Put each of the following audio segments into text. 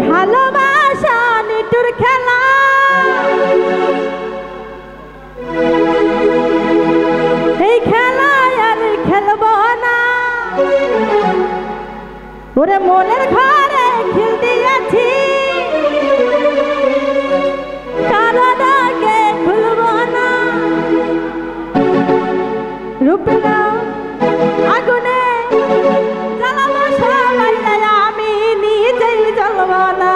ভালোবাসা নিটুর খেলা এই খেলায় আর খেলবো না ওরে মনের ঘরে খিল দিয়েছি কারণ আগে খুলবো না রূপের আগুনে জ্বালাবো সবাই আমি নিজেই জ্বলবো না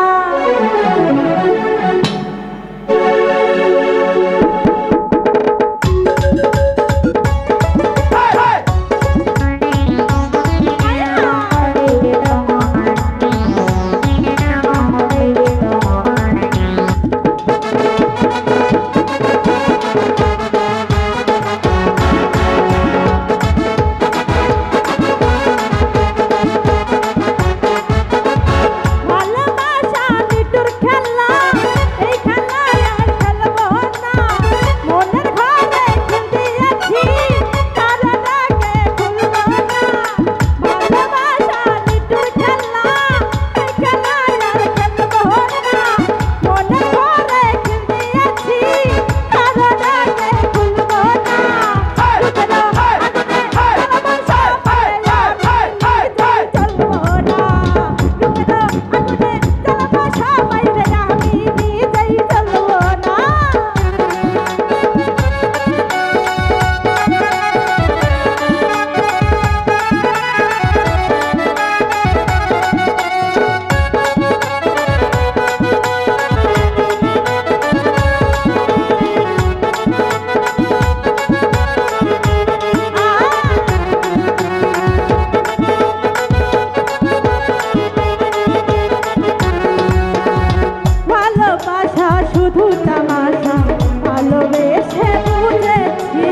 শুধু তামাশা ভালোবেসে বুঝেছি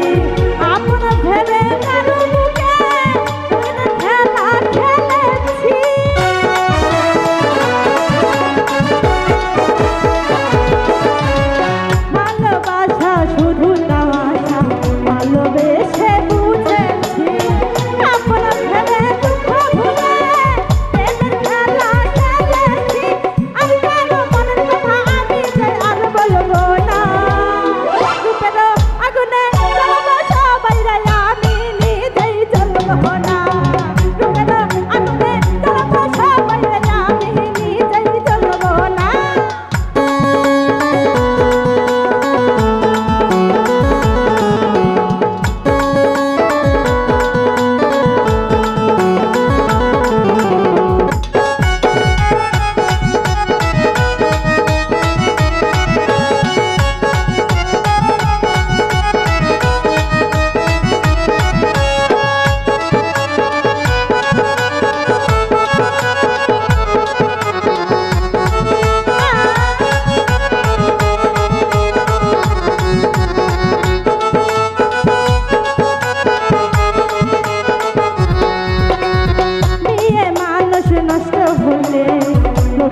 আপন ভেবে কারো বুকে খেলা খেলেছি ভালোবাসা শুধু তামাশা ভালোবেসে বুঝেছি আপন ভেবে দুঃখ ভুলে খেলা খেলেছি আমি কারো মনের কথা বলবো না রূপের আগুনে জ্বালাবো সবাই আমি নিজেই জ্বলবো না রূপের আগুনে জ্বালাবো সবাই আমি নিজেই জ্বলবো না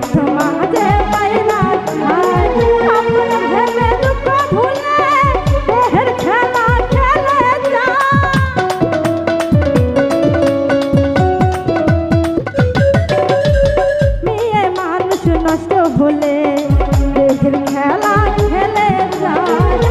সমাজে পাই না আপন ভেবে দুঃখ ভুলে দেহের খেলা খেলে যা মেয়ে মানুষ নষ্ট হলে দেহের খেলা খেলে যায়